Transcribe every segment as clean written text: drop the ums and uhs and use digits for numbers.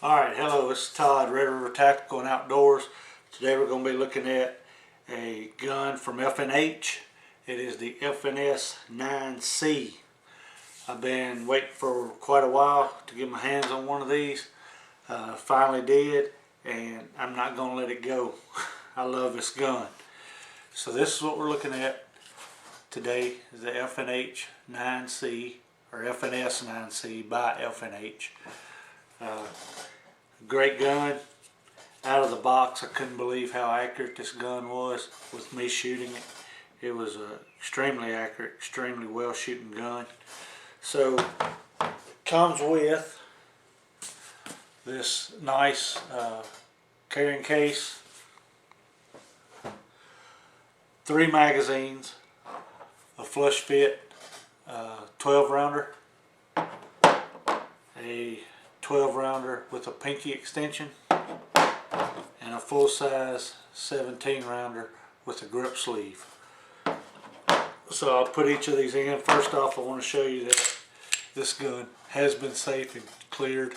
Alright, hello, this is Todd, Red River Tactical and Outdoors. Today we're going to be looking at a gun from FNH. It is the FNS 9C. I've been waiting for quite a while to get my hands on one of these. Finally did, and I'm not going to let it go. I love this gun. So this is what we're looking at today, is the FNH 9C, or FNS 9C by FNH. Great gun. Out of the box, I couldn't believe how accurate this gun was with me shooting it. It was extremely accurate, extremely well shooting gun. So comes with this nice carrying case, 3 magazines, a flush fit 12 rounder, a 12 rounder with a pinky extension, and a full size 17 rounder with a grip sleeve. So I'll put each of these in. First off, I want to show you that this gun has been safe and cleared.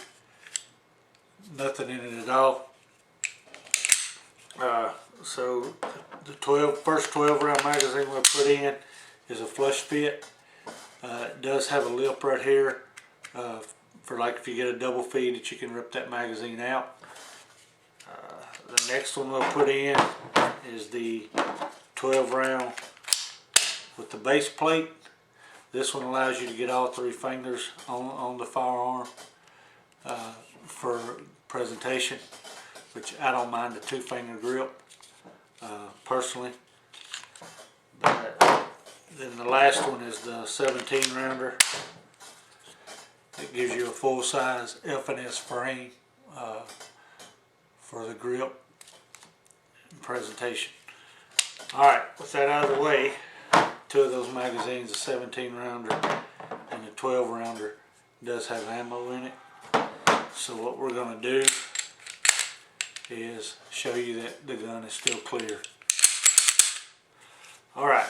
Nothing in it at all. So the first 12 round magazine we'll put in is a flush fit. It does have a lip right here for like if you get a double feed that you can rip that magazine out. The next one we'll put in is the 12 round with the base plate. This one allows you to get all 3 fingers on the firearm for presentation, which I don't mind the 2-finger grip personally. But then the last one is the 17 rounder. It gives you a full size FNS frame for the grip and presentation. Alright, with that out of the way, 2 of those magazines, the 17 rounder and the 12 rounder, does have ammo in it. So what we're going to do is show you that the gun is still clear. Alright,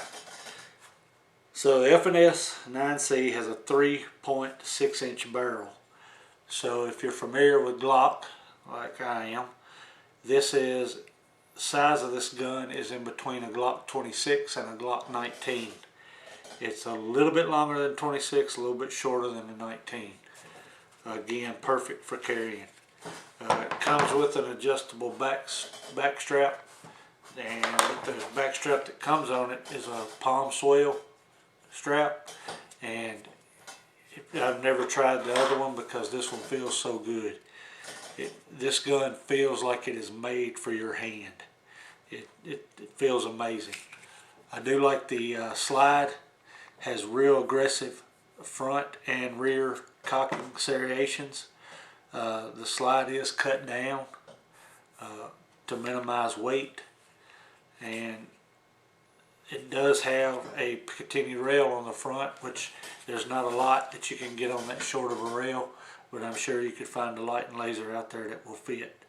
so the FNS 9C has a 3.6 inch barrel. So if you're familiar with Glock, like I am, this is, the size of this gun is in between a Glock 26 and a Glock 19. It's a little bit longer than 26, a little bit shorter than the 19. Again, perfect for carrying. It comes with an adjustable back strap, and the back strap that comes on it is a palm swell strap, and I've never tried the other one because this one feels so good. This gun feels like it is made for your hand. It feels amazing. I do like the slide. Has real aggressive front and rear cocking serrations. The slide is cut down to minimize weight, and it does have a Picatinny rail on the front, which there's not a lot that you can get on that short of a rail, but I'm sure you could find a light and laser out there that will fit.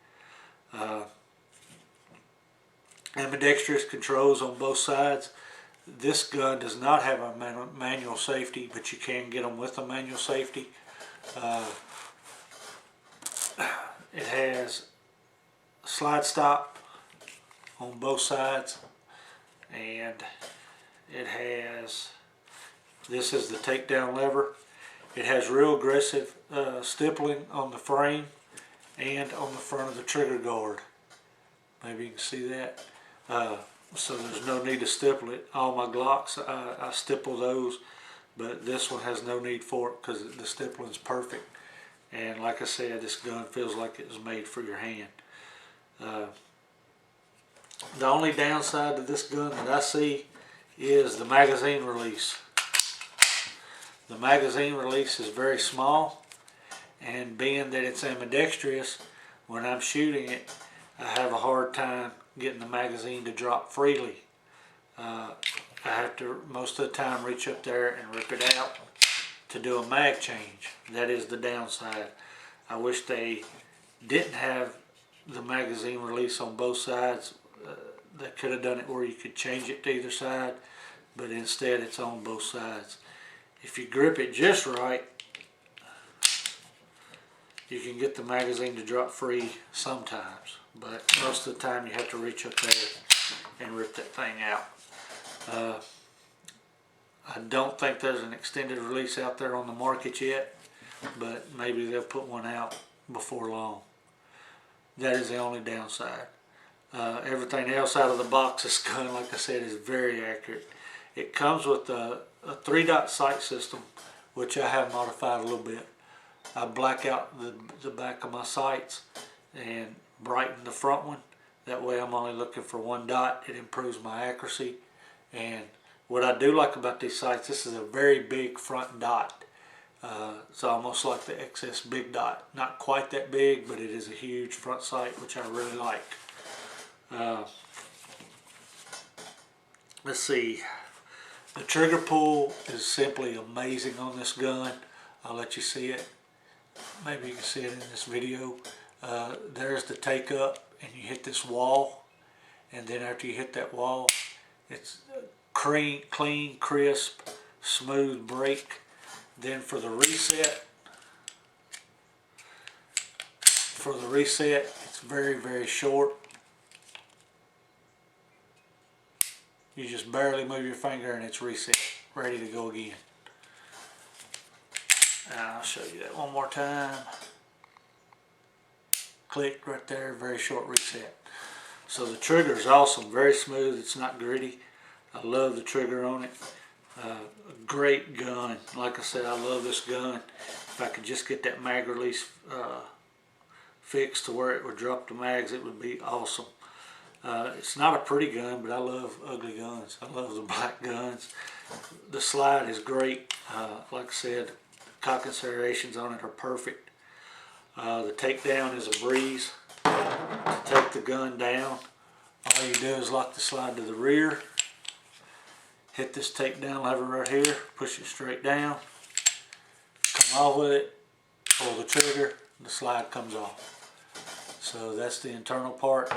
Ambidextrous controls on both sides. This gun does not have a manual safety, but you can get them with a manual safety. It has slide stop on both sides, and it has, this is the takedown lever. It has real aggressive stippling on the frame and on the front of the trigger guard. Maybe you can see that. So there's no need to stipple it. All my Glocks, I stipple those, but this one has no need for it because the stippling is perfect. And like I said, this gun feels like it was made for your hand. The only downside to this gun that I see is the magazine release. The magazine release is very small, and being that it's ambidextrous, when I'm shooting it, I have a hard time getting the magazine to drop freely. I have to most of the time reach up there and rip it out to do a mag change. That is the downside. I wish they didn't have the magazine release on both sides. They could have done it where you could change it to either side, but instead it's on both sides. If you grip it just right, You can get the magazine to drop free sometimes, but most of the time you have to reach up there and rip that thing out. I don't think there's an extended release out there on the market yet, but maybe they'll put one out before long. That is the only downside. Everything else out of the box, this gun, like I said, is very accurate. It comes with a 3-dot sight system, which I have modified a little bit. I black out the back of my sights and brighten the front one. That way I'm only looking for 1 dot. It improves my accuracy. And what I do like about these sights, this is a very big front dot. It's almost like the XS big dot. Not quite that big, but it is a huge front sight, which I really like. Let's see. The trigger pull is simply amazing on this gun. I'll let you see it. Maybe you can see it in this video. There's the take up, and you hit this wall, and then after you hit that wall, it's clean, crisp, smooth break. Then for the reset, it's very, very short. You just barely move your finger and it's reset, ready to go again. I'll show you that one more time. Click right there, very short reset. So the trigger is awesome, very smooth, it's not gritty. I love the trigger on it. A great gun. Like I said, I love this gun. If I could just get that mag release fixed to where it would drop the mags, it would be awesome. It's not a pretty gun, but I love ugly guns. I love the black guns. The slide is great. Like I said, cock serrations on it are perfect. The takedown is a breeze. To take the gun down, all you do is lock the slide to the rear. Hit this takedown lever right here, push it straight down, come off with it, pull the trigger, the slide comes off. So that's the internal part.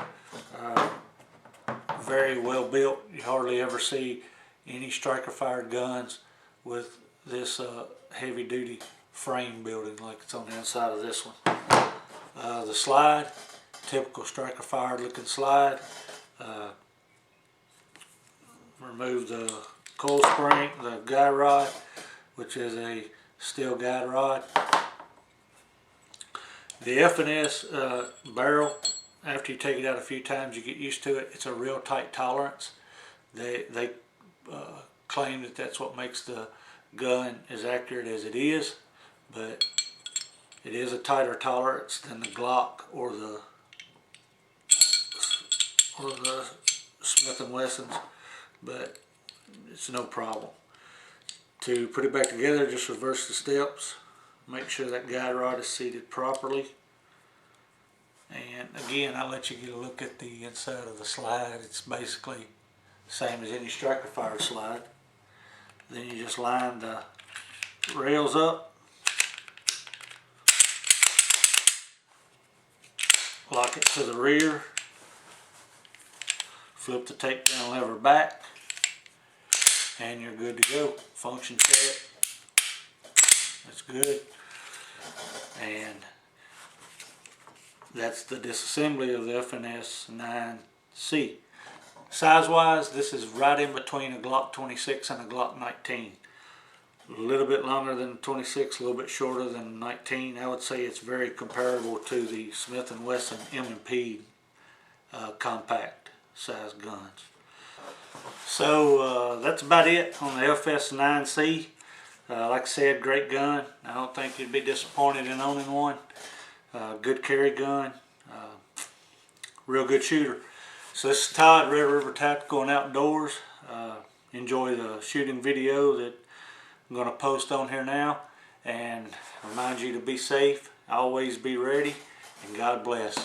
Very well built. You hardly ever see any striker fired guns with this heavy duty frame building like it's on the inside of this one. The slide, typical striker fired looking slide. Remove the coil spring, the guide rod, which is a steel guide rod. The FNS barrel, after you take it out a few times, you get used to it. It's a real tight tolerance. They claim that that's what makes the gun as accurate as it is, but it is a tighter tolerance than the Glock or the Smith & Wessons, but it's no problem. To put it back together, just reverse the steps. Make sure that guide rod is seated properly. And again, I'll let you get a look at the inside of the slide. It's basically the same as any striker fire slide. Then you just line the rails up, lock it to the rear, flip the takedown lever back, and you're good to go. Function check. That's good. And that's the disassembly of the FNS 9C. Size wise, this is right in between a Glock 26 and a Glock 19. A little bit longer than the 26, a little bit shorter than the 19. I would say it's very comparable to the Smith & Wesson M&P compact size guns. So that's about it on the FS 9C. Like I said, great gun. I don't think you'd be disappointed in owning one. Good carry gun. Real good shooter. So this is Todd, Red River Tactical and Outdoors. Enjoy the shooting video that I'm going to post on here now. And remind you to be safe, always be ready, and God bless.